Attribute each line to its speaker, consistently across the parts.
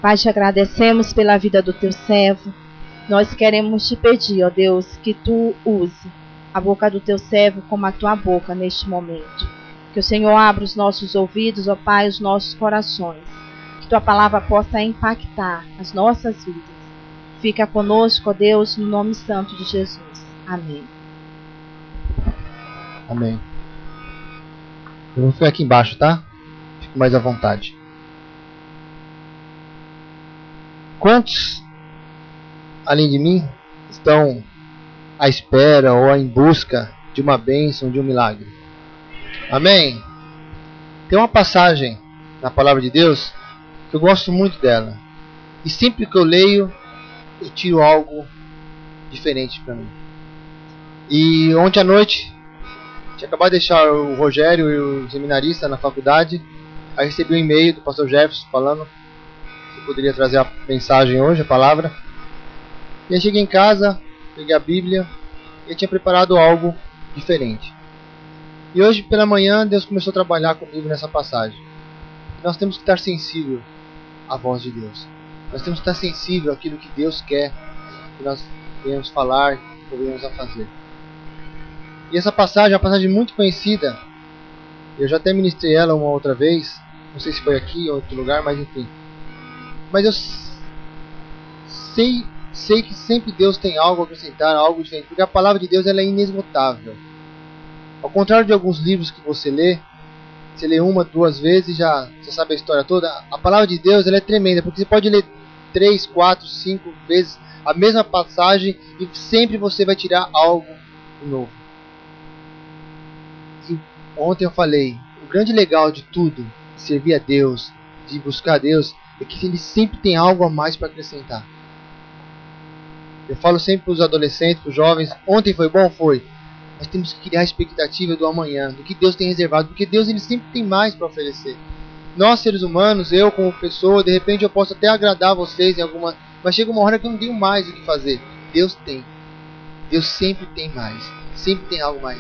Speaker 1: Pai, te agradecemos pela vida do teu servo. Nós queremos te pedir, ó Deus, que tu use a boca do teu servo como a tua boca neste momento. Que o Senhor abra os nossos ouvidos, ó Pai, os nossos corações. Que tua palavra possa impactar as nossas vidas. Fica conosco, ó Deus, no nome santo de Jesus. Amém.
Speaker 2: Amém. Eu vou ficar aqui embaixo, tá? Fico mais à vontade. Quantos, além de mim, estão à espera ou em busca de uma bênção, de um milagre? Amém? Tem uma passagem na palavra de Deus que eu gosto muito dela. E sempre que eu leio, eu tiro algo diferente para mim. E ontem à noite, tinha acabado de deixar o Rogério e o seminarista na faculdade. Aí recebi um e-mail do pastor Jefferson falando que poderia trazer a mensagem hoje, a palavra. E aí cheguei em casa, peguei a Bíblia e eu tinha preparado algo diferente. E hoje pela manhã Deus começou a trabalhar comigo nessa passagem. Nós temos que estar sensível à voz de Deus. Nós temos que estar sensível àquilo que Deus quer que nós venhamos falar ou venhamos a fazer. E essa passagem é uma passagem muito conhecida. Eu já até ministrei ela uma outra vez. Não sei se foi aqui ou em outro lugar, mas enfim. Mas eu sei que sempre Deus tem algo a acrescentar, algo diferente. Porque a palavra de Deus ela é inesgotável. Ao contrário de alguns livros que você lê uma, duas vezes e já você sabe a história toda. A palavra de Deus ela é tremenda. Porque você pode ler 3, 4, 5 vezes a mesma passagem e sempre você vai tirar algo novo. Ontem eu falei, o grande legal de tudo, de servir a Deus, de buscar a Deus, é que Ele sempre tem algo a mais para acrescentar. Eu falo sempre para os adolescentes, para os jovens, ontem foi bom? Foi. Mas temos que criar a expectativa do amanhã, do que Deus tem reservado, porque Deus ele sempre tem mais para oferecer. Nós seres humanos, eu como pessoa, de repente eu posso até agradar vocês em alguma... Mas chega uma hora que eu não tenho mais o que fazer. Deus tem. Deus sempre tem mais. Sempre tem algo mais.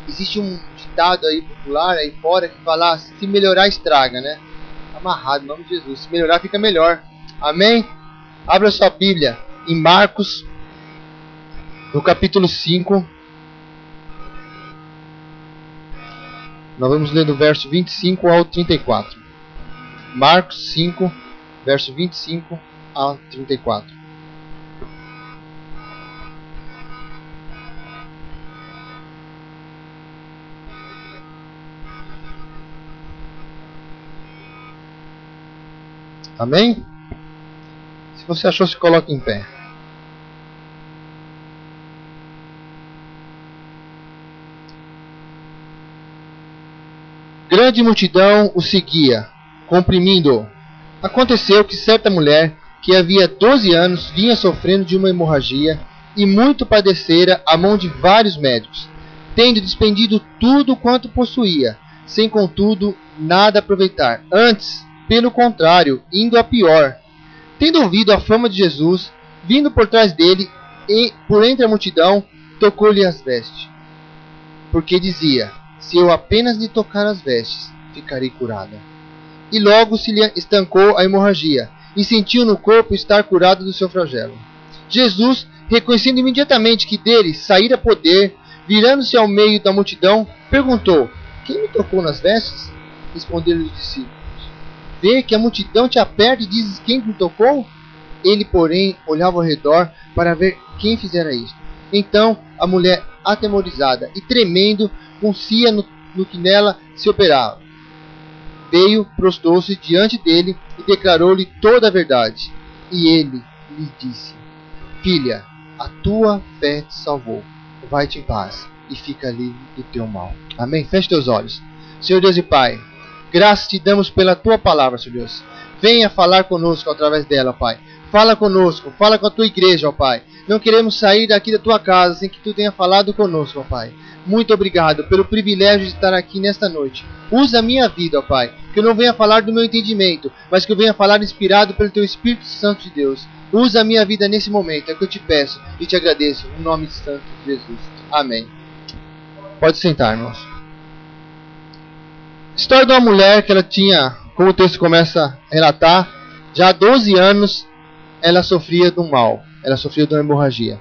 Speaker 2: Existe um ditado aí popular aí fora que fala, se melhorar estraga, né? Amarrado, em nome de Jesus. Se melhorar fica melhor. Amém? Abra sua Bíblia em Marcos, no capítulo 5. Nós vamos ler do verso 25 ao 34. Marcos 5, verso 25 ao 34. Amém? Se você achou, se coloque em pé. Grande multidão o seguia, comprimindo-o. Aconteceu que certa mulher, que havia 12 anos, vinha sofrendo de uma hemorragia e muito padecera à mão de vários médicos, tendo despendido tudo quanto possuía, sem contudo nada aproveitar. Antes, pelo contrário, indo a pior. Tendo ouvido a fama de Jesus, vindo por trás dele e por entre a multidão, tocou-lhe as vestes. Porque dizia, se eu apenas lhe tocar as vestes, ficarei curada. E logo se lhe estancou a hemorragia, e sentiu no corpo estar curado do seu flagelo. Jesus, reconhecendo imediatamente que dele saíra poder, virando-se ao meio da multidão, perguntou, quem me tocou nas vestes? Responderam os discípulos. Vê que a multidão te aperta e dizes quem me tocou? Ele, porém, olhava ao redor para ver quem fizera isto. Então a mulher, atemorizada e tremendo, concia no que nela se operava. Veio, prostrou-se diante dele e declarou-lhe toda a verdade. E ele lhe disse, filha, a tua fé te salvou. Vai-te em paz e fica livre do teu mal. Amém? Feche teus olhos. Senhor Deus e Pai, graças te damos pela tua palavra, Senhor Deus. Venha falar conosco através dela, Pai. Fala conosco, fala com a tua igreja, ó Pai. Não queremos sair daqui da tua casa sem que tu tenha falado conosco, ó Pai. Muito obrigado pelo privilégio de estar aqui nesta noite. Usa a minha vida, ó Pai. Que eu não venha falar do meu entendimento, mas que eu venha falar inspirado pelo teu Espírito Santo de Deus. Usa a minha vida nesse momento, é o que eu te peço e te agradeço. No nome santo de Jesus. Amém. Pode sentar, irmãos. História de uma mulher que ela tinha, como o texto começa a relatar, Já há 12 anos ela sofria de um mal, ela sofria de uma hemorragia.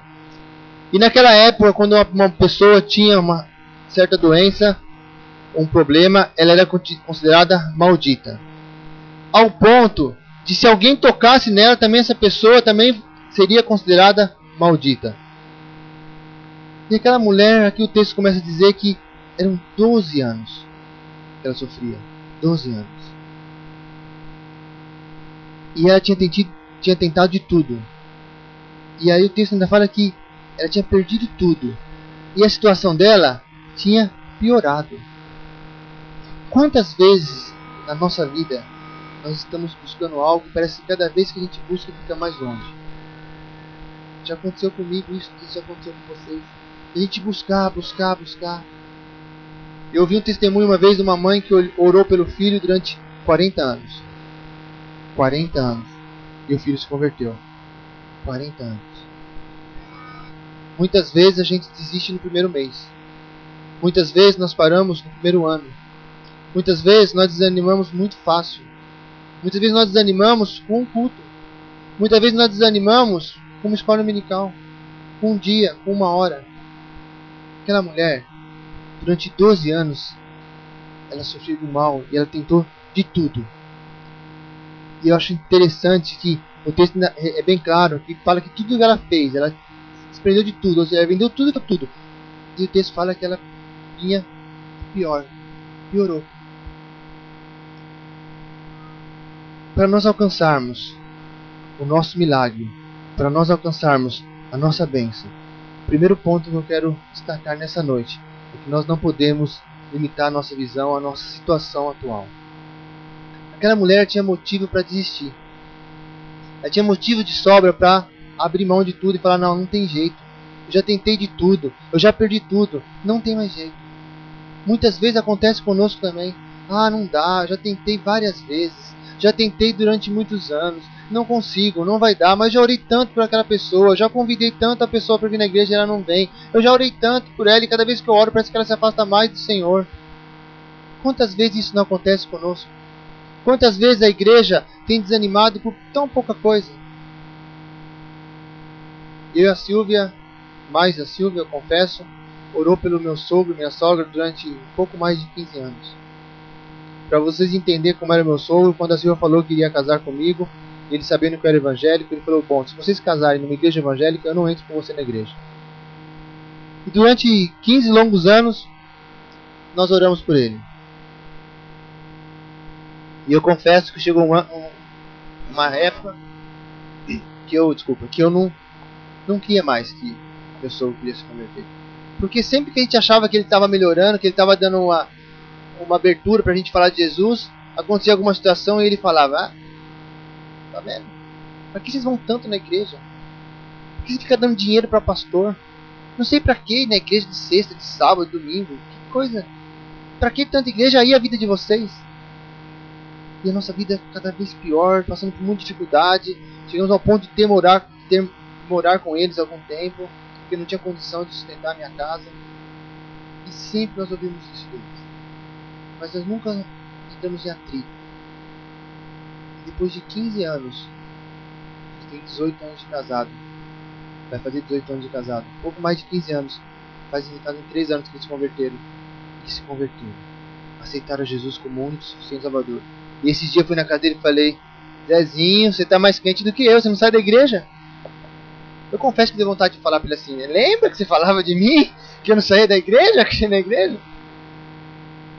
Speaker 2: E naquela época, quando uma pessoa tinha uma certa doença, um problema, ela era considerada maldita. Ao ponto de, se alguém tocasse nela, também essa pessoa também seria considerada maldita. E aquela mulher, aqui o texto começa a dizer que eram 12 anos que ela sofria. 12 anos. E ela tinha tentado de tudo. E aí o texto ainda fala que ela tinha perdido tudo. E a situação dela tinha piorado. Quantas vezes na nossa vida nós estamos buscando algo e parece que cada vez que a gente busca fica mais longe? Já aconteceu comigo isso já aconteceu com vocês. A gente buscar. Eu ouvi um testemunho uma vez de uma mãe que orou pelo filho durante 40 anos. 40 anos. E o filho se converteu. 40 anos. Muitas vezes a gente desiste no primeiro mês. Muitas vezes nós paramos no primeiro ano. Muitas vezes nós desanimamos muito fácil. Muitas vezes nós desanimamos com um culto. Muitas vezes nós desanimamos com uma escola dominical. Com um dia, com uma hora. Aquela mulher, durante 12 anos, ela sofreu do mal e ela tentou de tudo. E eu acho interessante que o texto é bem claro, que fala que tudo que ela fez, ela se prendeu de tudo, ou seja, ela vendeu tudo. E o texto fala que ela vinha piorou. Para nós alcançarmos o nosso milagre, para nós alcançarmos a nossa bênção, o primeiro ponto que eu quero destacar nessa noite é que nós não podemos limitar a nossa visão à nossa situação atual. Aquela mulher tinha motivo para desistir. Ela tinha motivo de sobra para abrir mão de tudo e falar: não tem jeito. Eu já tentei de tudo, eu já perdi tudo, não tem mais jeito. Muitas vezes acontece conosco também. Não dá, já tentei várias vezes. Já tentei durante muitos anos. Não consigo, não vai dar. Mas já orei tanto por aquela pessoa. Já convidei tanto a pessoa para vir na igreja e ela não vem. Eu já orei tanto por ela e cada vez que eu oro parece que ela se afasta mais do Senhor. Quantas vezes isso não acontece conosco? Quantas vezes a igreja tem desanimado por tão pouca coisa? Eu e a Silvia, eu confesso, orou pelo meu sogro e minha sogra durante um pouco mais de 15 anos. Para vocês entenderem como era meu sogro, quando a Silvia falou que iria casar comigo, ele sabendo que eu era evangélico, ele falou: bom, se vocês casarem numa igreja evangélica, eu não entro com você na igreja. E durante 15 longos anos, nós oramos por ele. E eu confesso que chegou uma época que eu não queria mais que meu sogro queria se converter. Porque sempre que a gente achava que ele estava melhorando, que ele estava dando uma abertura para a gente falar de Jesus, acontecia alguma situação e ele falava: tá vendo? Para que vocês vão tanto na igreja? Por que você fica dando dinheiro para pastor? Não sei para que na igreja de sexta, de sábado, de domingo. Que coisa! Para que tanta igreja? Aí a vida de vocês? E a nossa vida cada vez pior, passando por muita dificuldade. Chegamos ao ponto de ter morar com eles algum tempo, porque não tinha condição de sustentar a minha casa. E sempre nós ouvimos isso deles. Mas nós nunca entramos em atrito. E depois de 15 anos, tem 18 anos de casado. Vai fazer 18 anos de casado. Um pouco mais de 15 anos. Fazem 3 anos que eles se converteram. E se converteram. Aceitaram Jesus como único e suficiente Salvador. E esses dias eu fui na casa dele e falei: Zezinho, você tá mais crente do que eu, você não sai da igreja? Eu confesso que dei vontade de falar pra ele assim: lembra que você falava de mim? Que eu não saía da igreja? Que eu ia na igreja?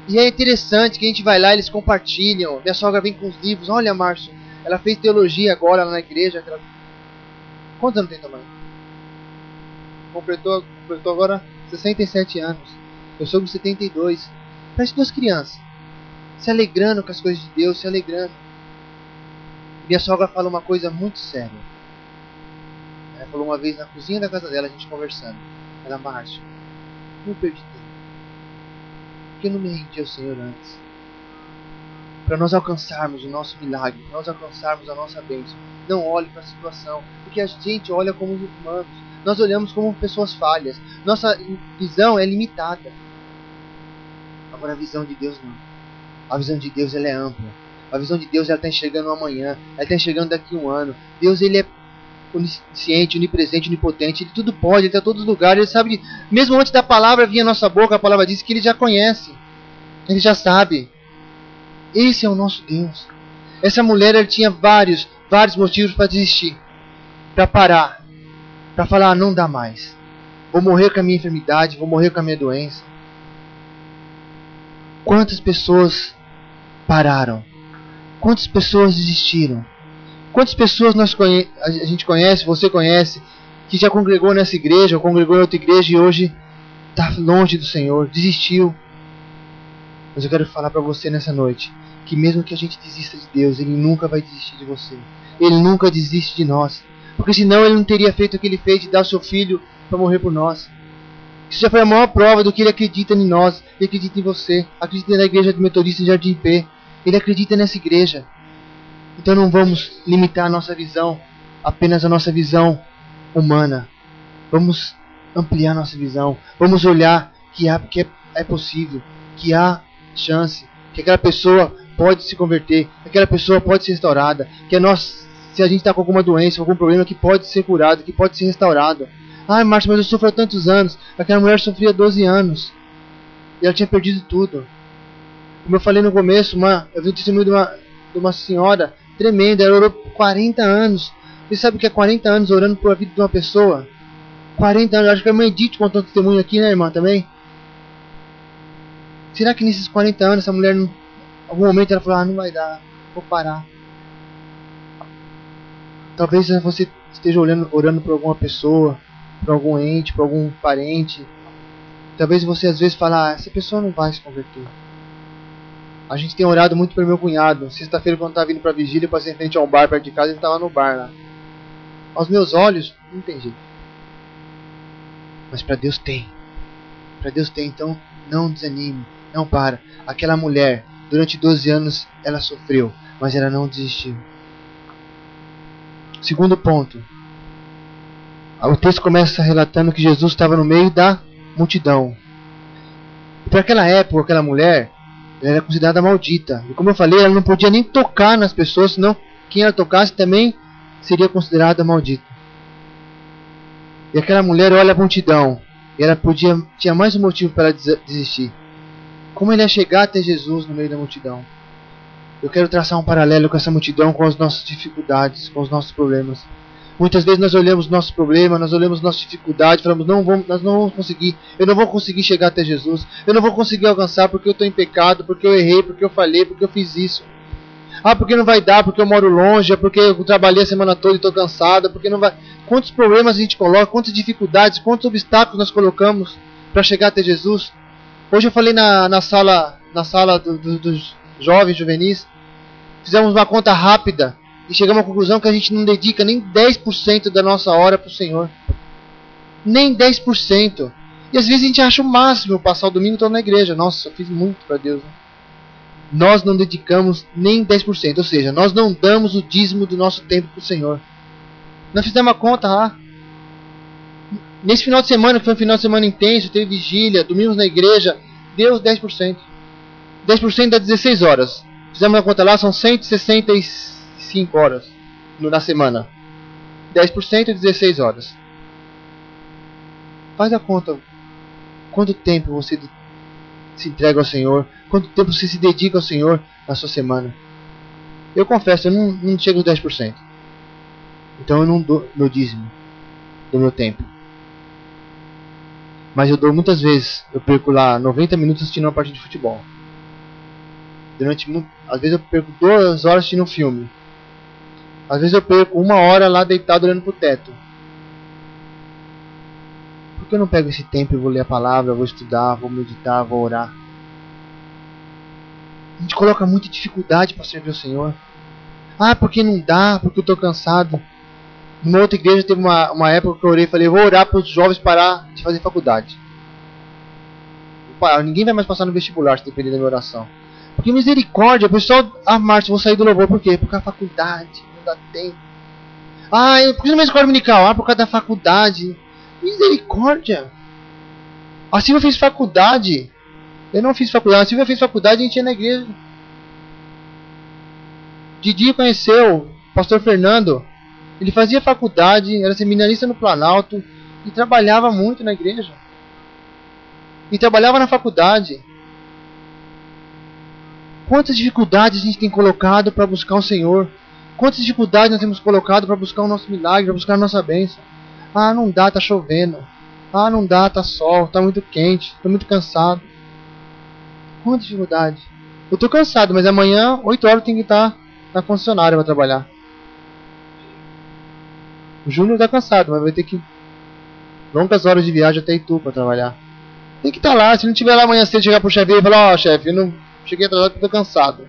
Speaker 2: E é interessante que a gente vai lá e eles compartilham. Minha sogra vem com os livros. Olha, Márcio, ela fez teologia agora lá na igreja. Quantos anos tem tua mãe? Completou agora 67 anos. Eu sou de 72. Parece 2 crianças. Se alegrando com as coisas de Deus, se alegrando. Minha sogra fala uma coisa muito séria. Ela falou uma vez na cozinha da casa dela, a gente conversando. Ela: Márcio, eu perdi tempo. Porque eu não me rendi ao Senhor antes. Para nós alcançarmos o nosso milagre, para nós alcançarmos a nossa bênção, não olhe para a situação, porque a gente olha como humanos. Nós olhamos como pessoas falhas. Nossa visão é limitada. Agora a visão de Deus não. A visão de Deus ela é ampla. A visão de Deus, ela está enxergando o amanhã. Ela está enxergando daqui a um ano. Deus, ele é onisciente, onipresente, onipotente. Ele tudo pode, ele está em todos os lugares. Ele sabe, mesmo antes da palavra vir à nossa boca, a palavra diz que ele já conhece. Ele já sabe. Esse é o nosso Deus. Essa mulher, ela tinha vários motivos para desistir. Para parar. Para falar, não dá mais. Vou morrer com a minha enfermidade, vou morrer com a minha doença. Quantas pessoas pararam? Quantas pessoas desistiram? Quantas pessoas a gente conhece, você conhece, que já congregou nessa igreja, ou congregou em outra igreja e hoje está longe do Senhor, desistiu. Mas eu quero falar para você nessa noite, que mesmo que a gente desista de Deus, Ele nunca vai desistir de você. Ele nunca desiste de nós. Porque senão Ele não teria feito o que Ele fez de dar o seu Filho para morrer por nós. Isso já foi a maior prova do que Ele acredita em nós. Ele acredita em você. Acredita na igreja do Metodista em Jardim P. Ele acredita nessa igreja. Então não vamos limitar a nossa visão apenas a nossa visão humana. Vamos ampliar nossa visão. Vamos olhar que é possível, que há chance, que aquela pessoa pode se converter, que aquela pessoa pode ser restaurada, que se a gente está com alguma doença, algum problema, que pode ser curado, que pode ser restaurado. Ai, Márcio, mas eu sofro há tantos anos. Aquela mulher sofria 12 anos. E ela tinha perdido tudo. Como eu falei no começo, eu vi o testemunho de uma senhora tremenda. Ela orou por 40 anos. Você sabe o que é 40 anos orando por a vida de uma pessoa? 40 anos. Acho que a mãe Edith contou um testemunho aqui, né, irmã, também? Será que nesses 40 anos essa mulher, em algum momento, ela falou, não vai dar, vou parar. Talvez você esteja orando por alguma pessoa, por algum ente, por algum parente. Talvez você às vezes fale, essa pessoa não vai se converter. A gente tem orado muito pelo meu cunhado. Sexta-feira, quando estava vindo para a vigília, eu passei em frente a um bar perto de casa, ele estava no bar lá. Aos meus olhos, não tem jeito. Mas para Deus tem. Para Deus tem, então não desanime, não para. Aquela mulher, durante 12 anos, ela sofreu, mas ela não desistiu. Segundo ponto. O texto começa relatando que Jesus estava no meio da multidão. Para aquela época, aquela mulher, ela era considerada maldita. E como eu falei, ela não podia nem tocar nas pessoas, senão quem ela tocasse também seria considerada maldita. E aquela mulher olha a multidão. E ela tinha mais um motivo para ela desistir. Como ele ia chegar até Jesus no meio da multidão? Eu quero traçar um paralelo com essa multidão, com as nossas dificuldades, com os nossos problemas. Muitas vezes nós olhamos nossos problemas, nós olhamos nossas dificuldades, falamos, nós não vamos conseguir, eu não vou conseguir chegar até Jesus, eu não vou conseguir alcançar porque eu estou em pecado, porque eu errei, porque eu falhei, porque eu fiz isso. Porque não vai dar, porque eu moro longe, porque eu trabalhei a semana toda e estou cansado, porque não vai... Quantos problemas a gente coloca, quantas dificuldades, quantos obstáculos nós colocamos para chegar até Jesus? Hoje eu falei na sala dos jovens, juvenis, fizemos uma conta rápida e chegamos à conclusão que a gente não dedica nem 10% da nossa hora para o Senhor. Nem 10%. E às vezes a gente acha o máximo passar o domingo todo na igreja. Nossa, eu fiz muito para Deus. Né? Nós não dedicamos nem 10%. Ou seja, nós não damos o dízimo do nosso tempo para o Senhor. Nós fizemos uma conta lá. Nesse final de semana, que foi um final de semana intenso, teve vigília, domingos na igreja, deu os 10%. 10% dá 16 horas. Fizemos uma conta lá, são 165 horas na semana. 10% é 16 horas. Faz a conta. Quanto tempo você se entrega ao Senhor? Quanto tempo você se dedica ao Senhor na sua semana? Eu confesso, eu não chego aos 10%. Então eu não dou meu dízimo do meu tempo. Mas eu dou muitas vezes. Eu perco lá 90 minutos assistindo uma partida de futebol. Às vezes eu perco 2 horas assistindo um filme. Às vezes eu perco 1 hora lá deitado olhando pro teto. Por que eu não pego esse tempo e vou ler a palavra, vou estudar, vou meditar, vou orar? A gente coloca muita dificuldade para servir o Senhor. Porque não dá, porque eu estou cansado. Numa outra igreja teve uma época que eu orei e falei, vou orar para os jovens parar de fazer faculdade. Ninguém vai mais passar no vestibular se depender da minha oração. Porque misericórdia, o pessoal... Márcio, vou sair do louvor, por quê? Porque a faculdade, não dá tempo. Por que não me escola dominical? Por causa da faculdade. Misericórdia. A Silvia fez faculdade. Eu não fiz faculdade. A Silvia fez faculdade e a gente ia na igreja. Didi conheceu o pastor Fernando. Ele fazia faculdade, era seminarista no Planalto e trabalhava muito na igreja. E trabalhava na faculdade. Quantas dificuldades a gente tem colocado para buscar o Senhor? Quantas dificuldades nós temos colocado para buscar o nosso milagre, para buscar a nossa bênção? Ah, não dá, tá chovendo. Ah, não dá, tá sol, tá muito quente, tô muito cansado. Quanta dificuldade. Eu tô cansado, mas amanhã, 8 horas, eu tenho que estar na concessionária para trabalhar. O Júnior tá cansado, mas vai ter que longas horas de viagem até Itu para trabalhar. Tem que estar lá, se não tiver lá amanhã cedo, chegar pro chefe e falar, ó, chefe, eu não cheguei atrasado porque tô cansado.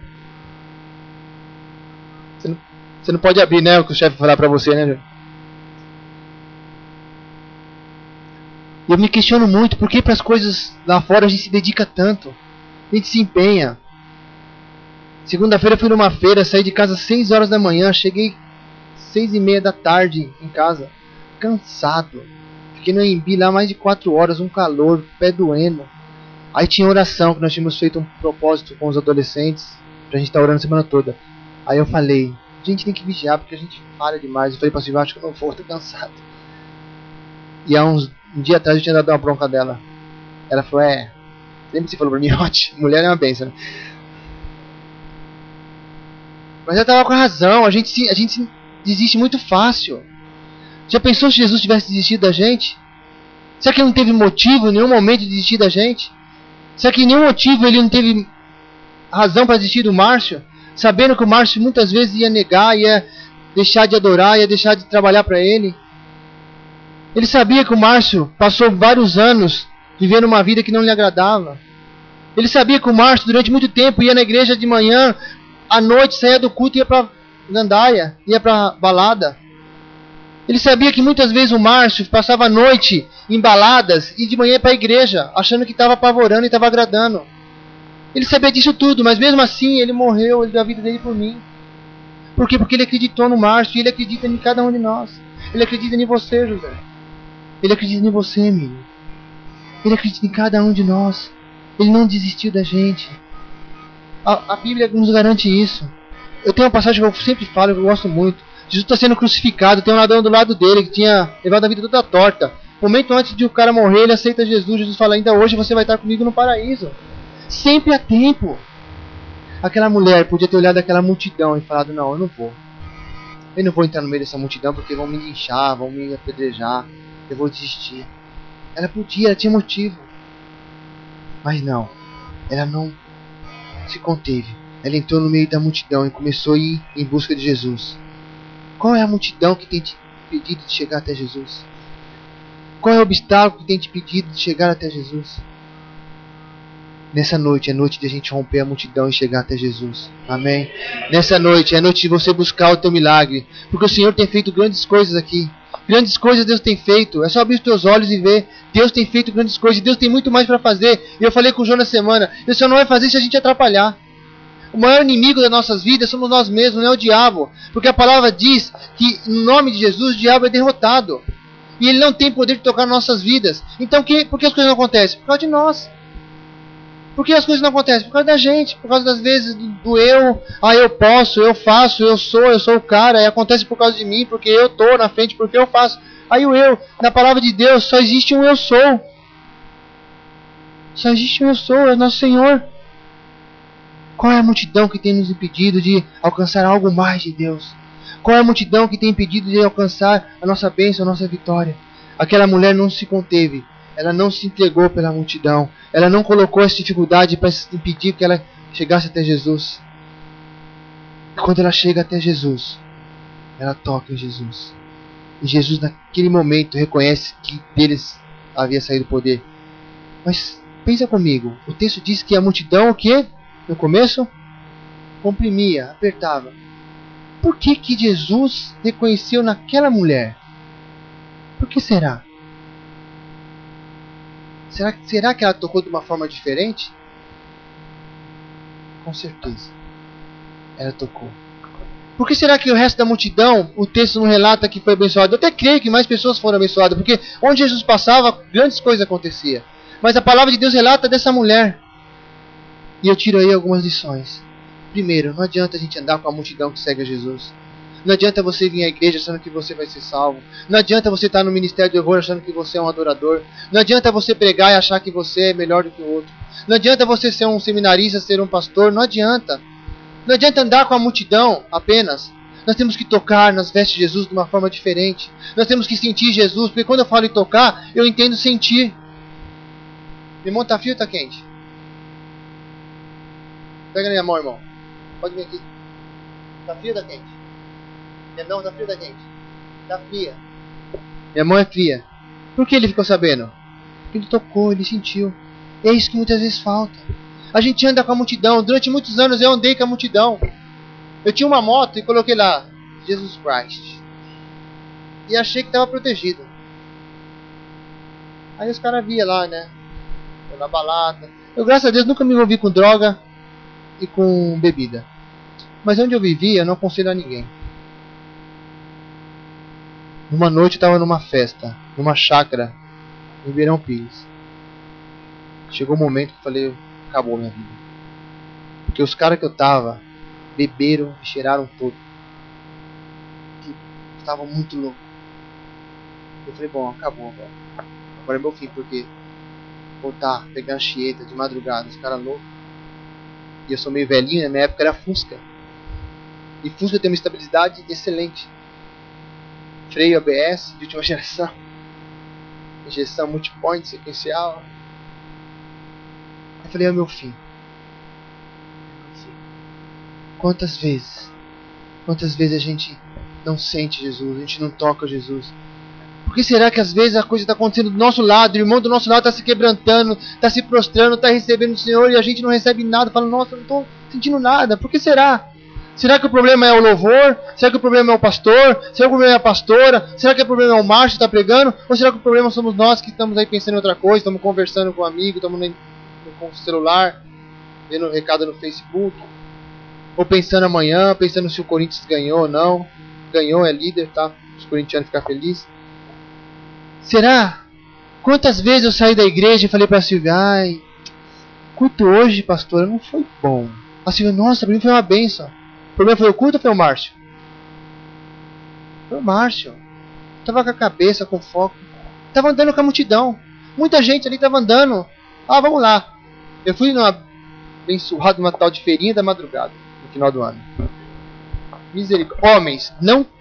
Speaker 2: Você não pode abrir, né, o que o chefe falar pra você, né, Júnior? Eu me questiono muito, por que para as coisas lá fora a gente se dedica tanto? A gente se empenha. Segunda-feira eu fui numa feira, saí de casa às 6 horas da manhã, cheguei 6:30 da tarde em casa, cansado. Fiquei no Embi lá mais de 4 horas, um calor, pé doendo. Aí tinha oração, que nós tínhamos feito um propósito com os adolescentes, pra gente estar orando a semana toda. Aí eu falei, a gente tem que vigiar, porque a gente falha demais. Eu falei pra Silvia, acho que eu não vou, tô cansado. E há um dia atrás eu tinha dado uma bronca dela. Ela falou, lembra que você falou pra mim, ótimo, mulher é uma bênção, né? Mas ela tava com razão, a gente desiste muito fácil. Já pensou se Jesus tivesse desistido da gente? Será que ele não teve motivo em nenhum momento de desistir da gente? Será que em nenhum motivo ele não teve razão para desistir do Márcio? Sabendo que o Márcio muitas vezes ia negar, ia deixar de adorar, ia deixar de trabalhar para ele. Ele sabia que o Márcio passou vários anos vivendo uma vida que não lhe agradava. Ele sabia que o Márcio durante muito tempo ia na igreja de manhã, à noite saía do culto e ia para gandaia, ia para balada. Ele sabia que muitas vezes o Márcio passava a noite em baladas e de manhã ia para a igreja, achando que estava apavorando e estava agradando. Ele sabia disso tudo, mas mesmo assim ele morreu, ele deu a vida dele por mim. Por quê? Porque ele acreditou no Márcio e ele acredita em cada um de nós. Ele acredita em você, José. Ele acredita em você, amigo. Ele acredita em cada um de nós. Ele não desistiu da gente. A Bíblia nos garante isso. Eu tenho uma passagem que eu sempre falo, que eu gosto muito. Jesus está sendo crucificado, tem um ladrão do lado dele que tinha levado a vida toda torta. Momento antes de o cara morrer, ele aceita Jesus. Jesus fala, ainda hoje você vai estar comigo no paraíso. Sempre há tempo. Aquela mulher podia ter olhado aquela multidão e falado, não, eu não vou. Eu não vou entrar no meio dessa multidão porque vão me linchar, vão me apedrejar. Eu vou desistir. Ela podia, ela tinha motivo. Mas não, ela não se conteve. Ela entrou no meio da multidão e começou a ir em busca de Jesus. Qual é a multidão que tem te impedido de chegar até Jesus? Qual é o obstáculo que tem te impedido de chegar até Jesus? Nessa noite é noite de a gente romper a multidão e chegar até Jesus. Amém? Nessa noite é noite de você buscar o teu milagre. Porque o Senhor tem feito grandes coisas aqui. Grandes coisas Deus tem feito. É só abrir os teus olhos e ver. Deus tem feito grandes coisas. E Deus tem muito mais para fazer. E eu falei com o João na semana. E o Senhor não vai fazer se a gente atrapalhar. O maior inimigo das nossas vidas somos nós mesmos, não é o diabo. Porque a palavra diz que no nome de Jesus o diabo é derrotado. E ele não tem poder de tocar nas nossas vidas. Então por que as coisas não acontecem? Por causa de nós. Por que as coisas não acontecem? Por causa da gente. Por causa das vezes do eu. Ah, eu posso, eu faço, eu sou o cara. E acontece por causa de mim, porque eu estou na frente, porque eu faço. Aí o eu, na palavra de Deus, só existe um eu sou. Só existe um eu sou, é o nosso Senhor. Qual é a multidão que tem nos impedido de alcançar algo mais de Deus? Qual é a multidão que tem impedido de alcançar a nossa bênção, a nossa vitória? Aquela mulher não se conteve. Ela não se entregou pela multidão. Ela não colocou essa dificuldade para impedir que ela chegasse até Jesus. E quando ela chega até Jesus, ela toca em Jesus. E Jesus naquele momento reconhece que deles havia saído o poder. Mas pensa comigo. O texto diz que a multidão o quê? No começo, comprimia, apertava. Por que Jesus reconheceu naquela mulher? Por que será? Será que ela tocou de uma forma diferente? Com certeza. Ela tocou. Por que será que o resto da multidão, o texto não relata que foi abençoado? Eu até creio que mais pessoas foram abençoadas, porque onde Jesus passava, grandes coisas aconteciam. Mas a palavra de Deus relata dessa mulher. E eu tiro aí algumas lições. Primeiro, não adianta a gente andar com a multidão que segue a Jesus. Não adianta você vir à igreja achando que você vai ser salvo. Não adianta você estar no ministério de louvor achando que você é um adorador. Não adianta você pregar e achar que você é melhor do que o outro. Não adianta você ser um seminarista, ser um pastor. Não adianta. Não adianta andar com a multidão apenas. Nós temos que tocar nas vestes de Jesus de uma forma diferente. Nós temos que sentir Jesus. Porque quando eu falo em tocar, eu entendo sentir. Irmão, tá frio ou tá quente? Pega na minha mão, irmão. Pode vir aqui. Tá frio ou tá quente? Minha mão tá fria ou tá quente? Tá fria. Minha mão é fria. Por que ele ficou sabendo? Ele tocou, ele sentiu. É isso que muitas vezes falta. A gente anda com a multidão. Durante muitos anos eu andei com a multidão. Eu tinha uma moto e coloquei lá Jesus Christ. E achei que estava protegido. Aí os caras via lá, né? Eu na balada. Eu, graças a Deus, nunca me envolvi com droga e com bebida. Mas onde eu vivia, eu não aconselho a ninguém. Uma noite eu estava numa festa, numa chácara, em Ribeirão Pires. Chegou um momento que eu falei, acabou minha vida. Porque os caras que eu tava, beberam e cheiraram todo. Estavam muito louco. Eu falei, bom, acabou, velho. Agora é meu fim, porque voltar, pegar anchieta de madrugada, os caras loucos. E eu sou meio velhinho, na minha época era Fusca. E Fusca tem uma estabilidade excelente. Freio ABS de última geração. Injeção multipoint sequencial. Eu falei, é o meu fim. Quantas vezes a gente não sente Jesus, a gente não toca Jesus? Por que será que às vezes a coisa está acontecendo do nosso lado, o irmão do nosso lado está se quebrantando, está se prostrando, está recebendo o Senhor e a gente não recebe nada, fala, nossa, eu não estou sentindo nada, por que será? Será que o problema é o louvor? Será que o problema é o pastor? Será que o problema é a pastora? Será que o problema é o Márcio que está pregando? Ou será que o problema somos nós que estamos aí pensando em outra coisa, estamos conversando com um amigo, estamos com o celular, vendo um recado no Facebook? Ou pensando amanhã, pensando se o Corinthians ganhou ou não. Ganhou, é líder, tá? Os corintianos ficam felizes. Será? Quantas vezes eu saí da igreja e falei pra Silvia, ai, culto hoje, pastora, não foi bom. A Silvia, nossa, pra mim foi uma bênção. O problema foi o culto ou foi o Márcio? Foi o Márcio. Tava com a cabeça, com foco. Tava andando com a multidão. Muita gente ali tava andando. Ah, vamos lá. Eu fui abençoado numa tal de feirinha da madrugada, no final do ano. Misericórdia. Homens,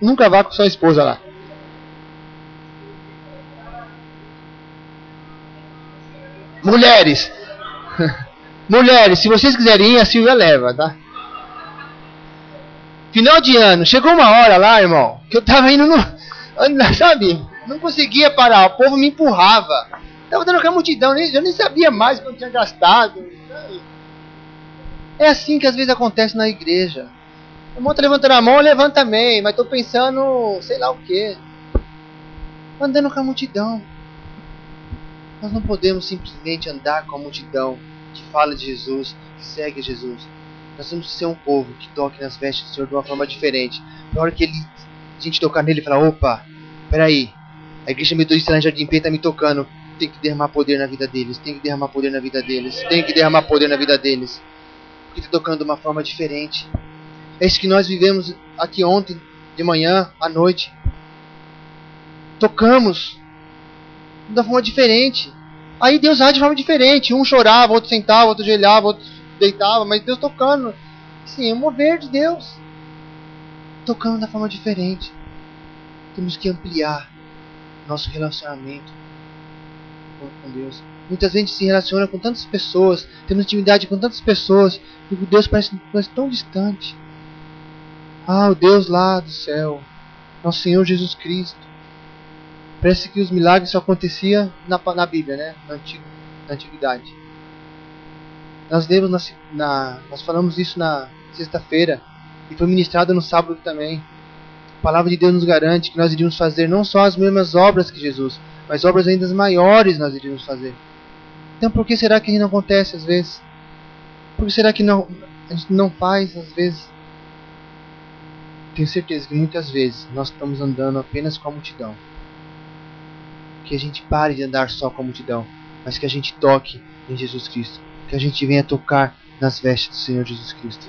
Speaker 2: nunca vá com sua esposa lá. Mulheres. Mulheres, se vocês quiserem ir, a Silvia leva, tá? Final de ano, chegou uma hora lá, irmão, que eu tava indo sabe, não conseguia parar, o povo me empurrava. Tava dando com a multidão, eu nem sabia mais quanto tinha gastado. É assim que às vezes acontece na igreja. O irmão tá levantando a mão, eu levanto também, mas tô pensando, sei lá o que. Andando com a multidão. Nós não podemos simplesmente andar com a multidão que fala de Jesus, que segue Jesus. Nós temos que ser um povo que toque nas vestes do Senhor de uma forma diferente. Na hora que a gente tocar nele e falar, opa, peraí, a igreja metodista lá em Jardim Pê tá me tocando. Tem que derramar poder na vida deles, tem que derramar poder na vida deles, tem que derramar poder na vida deles. Porque tá tocando de uma forma diferente. É isso que nós vivemos aqui ontem, de manhã, à noite. Tocamos de uma forma diferente. Aí Deus age de forma diferente. Um chorava, outro sentava, outro ajoelhava, outro deitava, mas Deus tocando. Sim, é o mover de Deus. Tocando da forma diferente. Temos que ampliar nosso relacionamento com Deus. Muitas vezes a gente se relaciona com tantas pessoas, temos intimidade com tantas pessoas, e Deus parece tão distante. Ah, o Deus lá do céu, nosso Senhor Jesus Cristo. Parece que os milagres só aconteciam na Bíblia, né? Na antiguidade. Nós falamos isso na sexta-feira e foi ministrado no sábado também. A palavra de Deus nos garante que nós iríamos fazer não só as mesmas obras que Jesus, mas obras ainda maiores nós iríamos fazer. Então por que será que não acontece às vezes? Por que será que a gente não faz às vezes? Tenho certeza que muitas vezes nós estamos andando apenas com a multidão. Que a gente pare de andar só com a multidão, mas que a gente toque em Jesus Cristo. Que a gente venha tocar nas vestes do Senhor Jesus Cristo.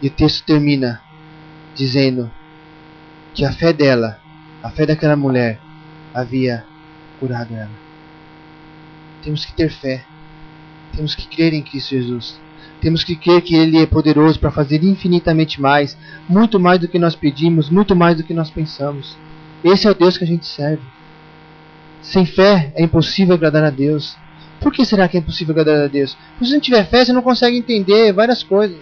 Speaker 2: E o texto termina dizendo que a fé dela, a fé daquela mulher, havia curado ela. Temos que ter fé. Temos que crer em Cristo Jesus. Temos que crer que Ele é poderoso para fazer infinitamente mais, muito mais do que nós pedimos, muito mais do que nós pensamos. Esse é o Deus que a gente serve. Sem fé é impossível agradar a Deus. Por que será que é impossível agradar a Deus? Porque se não tiver fé, você não consegue entender várias coisas.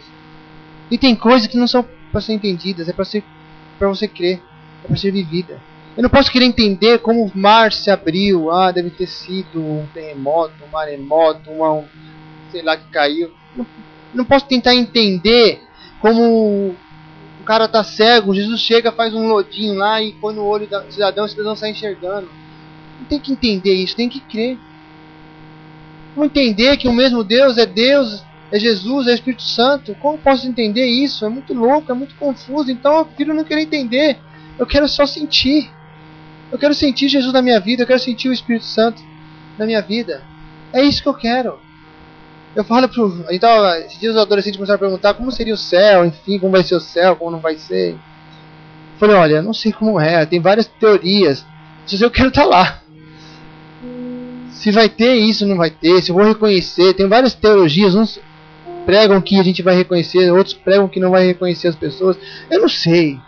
Speaker 2: E tem coisas que não são para ser entendidas, é para você crer, é para ser vivida. Eu não posso querer entender como o mar se abriu. Deve ter sido um terremoto, um maremoto, sei lá que caiu. Não posso tentar entender como o cara está cego. Jesus chega, faz um lodinho lá e põe no olho do cidadão, o cidadão sai enxergando. Não tem que entender isso, tem que crer. Vamos entender que o mesmo Deus, é Jesus, é o Espírito Santo. Como posso entender isso? É muito louco, é muito confuso. Então eu prefiro não querer entender. Eu quero só sentir. Eu quero sentir Jesus na minha vida. Eu quero sentir o Espírito Santo na minha vida. É isso que eu quero. Eu falo então, esses dias os adolescentes começaram a perguntar como seria o céu, enfim, como vai ser o céu, como não vai ser. Eu falei, olha, não sei como é, tem várias teorias. Eu quero estar lá. Se vai ter isso, não vai ter, se eu vou reconhecer. Tem várias teologias, uns pregam que a gente vai reconhecer, outros pregam que não vai reconhecer as pessoas. Eu não sei,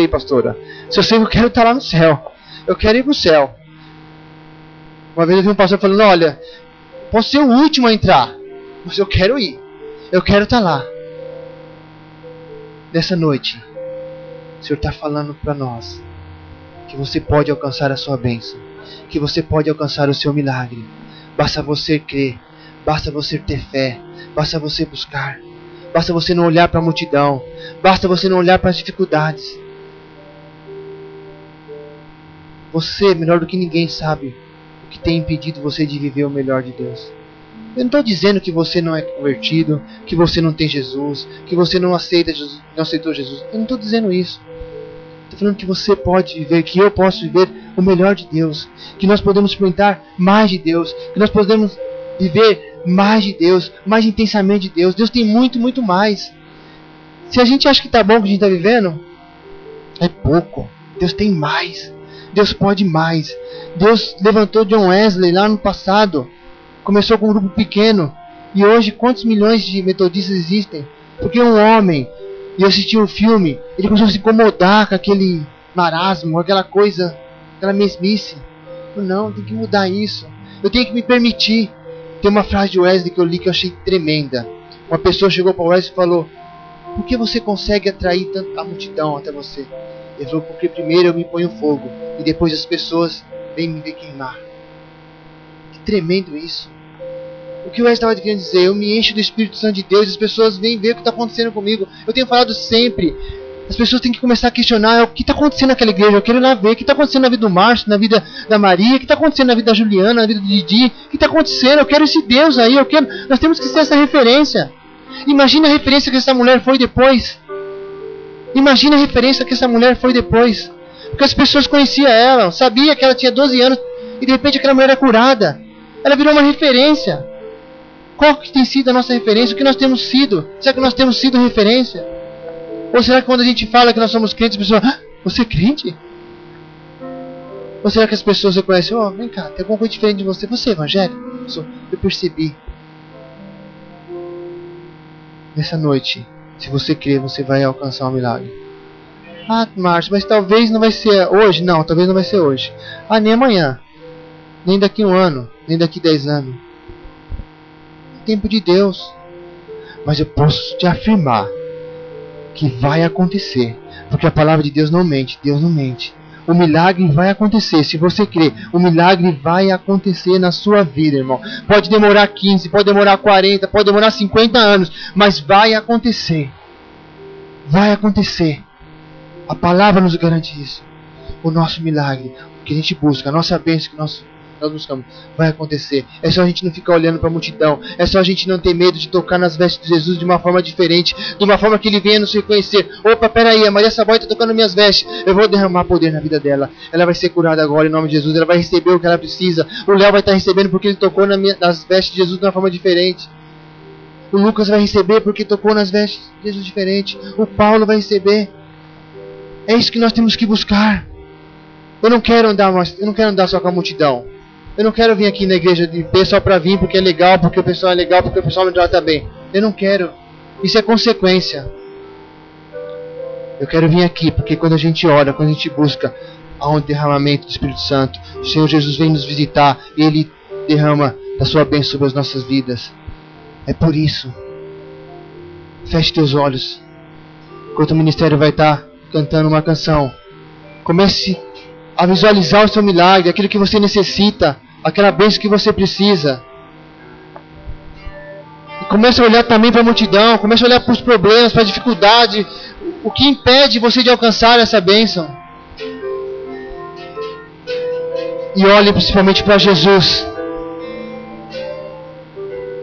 Speaker 2: pastora. Se eu sei que eu quero estar lá no céu, eu quero ir para o céu. Uma vez eu vi um pastor falando, olha, posso ser o último a entrar, mas eu quero ir, eu quero estar lá. Nessa noite, o Senhor está falando para nós que você pode alcançar a sua bênção, que você pode alcançar o seu milagre. Basta você crer, basta você ter fé, basta você buscar, basta você não olhar para a multidão, basta você não olhar para as dificuldades. Você, melhor do que ninguém, sabe o que tem impedido você de viver o melhor de Deus. Eu não estou dizendo que você não é convertido, que você não tem Jesus, que você não aceita Jesus, não aceitou Jesus. Eu não estou dizendo isso. Estou falando que você pode viver, que eu posso viver o melhor de Deus, que nós podemos experimentar mais de Deus, que nós podemos viver mais de Deus, mais intensamente de Deus. Deus tem muito, muito mais. Se a gente acha que está bom o que a gente está vivendo, é pouco. Deus tem mais. Deus pode mais. Deus levantou John Wesley lá no passado. Começou com um grupo pequeno. E hoje quantos milhões de metodistas existem? Porque um homem, e eu assisti um filme, ele começou a se incomodar com aquele marasmo, aquela coisa, aquela mesmice. Não, tem que mudar isso. Eu tenho que me permitir. Tem uma frase de Wesley que eu li que eu achei tremenda. Uma pessoa chegou para Wesley e falou: por que você consegue atrair tanto a multidão até você? Ele falou: porque primeiro eu me ponho fogo e depois as pessoas vêm me ver queimar. Que tremendo isso. O que o Wesley estava querendo dizer? Eu me encho do Espírito Santo de Deus e as pessoas vêm ver o que está acontecendo comigo. Eu tenho falado sempre. As pessoas têm que começar a questionar o que está acontecendo naquela igreja. Eu quero ir lá ver o que está acontecendo na vida do Márcio, na vida da Maria, o que está acontecendo na vida da Juliana, na vida do Didi. O que está acontecendo? Eu quero esse Deus aí. Nós temos que ser essa referência. Imagina a referência que essa mulher foi depois. Imagina a referência que essa mulher foi depois. Porque as pessoas conheciam ela, sabiam que ela tinha 12 anos e de repente aquela mulher era curada. Ela virou uma referência. Qual que tem sido a nossa referência? O que nós temos sido? Será que nós temos sido referência? Ou será que quando a gente fala que nós somos crentes, as pessoas: você é crente? Ou será que as pessoas reconhecem: vem cá, tem alguma coisa diferente de você? Você é evangélico? Eu percebi. Nessa noite, se você crer, você vai alcançar um milagre. Márcio, mas talvez não vai ser hoje. Não, talvez não vai ser hoje. Nem amanhã. Nem daqui a 1 ano. Nem daqui 10 anos. É tempo de Deus. Mas eu posso te afirmar que vai acontecer. Porque a palavra de Deus não mente. Deus não mente. O milagre vai acontecer. Se você crer, o milagre vai acontecer na sua vida, irmão. Pode demorar 15, pode demorar 40, pode demorar 50 anos. Mas vai acontecer. Vai acontecer. A palavra nos garante isso. O nosso milagre, o que a gente busca, a nossa bênção que nós buscamos, vai acontecer. É só a gente não ficar olhando para a multidão. É só a gente não ter medo de tocar nas vestes de Jesus de uma forma diferente, de uma forma que Ele venha nos reconhecer. Opa, peraí, a Maria Saboia está tocando minhas vestes. Eu vou derramar poder na vida dela. Ela vai ser curada agora em nome de Jesus. Ela vai receber o que ela precisa. O Léo vai estar recebendo porque ele tocou nas vestes de Jesus de uma forma diferente. O Lucas vai receber porque tocou nas vestes de Jesus diferente. O Paulo vai receber. É isso que nós temos que buscar. Eu não quero andar só com a multidão. Eu não quero vir aqui na igreja de pé só para vir porque é legal, porque o pessoal é legal, porque o pessoal me trata bem. Eu não quero. Isso é consequência. Eu quero vir aqui porque quando a gente ora, quando a gente busca, há um derramamento do Espírito Santo. O Senhor Jesus vem nos visitar e Ele derrama da sua bênção sobre as nossas vidas. É por isso. Feche teus olhos. Enquanto o ministério vai estar cantando uma canção, comece a visualizar o seu milagre, aquilo que você necessita, aquela bênção que você precisa. E comece a olhar também para a multidão, comece a olhar para os problemas, para a dificuldade, o que impede você de alcançar essa bênção. E olhe principalmente para Jesus.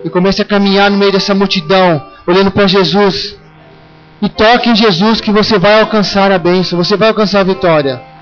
Speaker 2: E comece a caminhar no meio dessa multidão, olhando para Jesus. E toque em Jesus que você vai alcançar a bênção, você vai alcançar a vitória.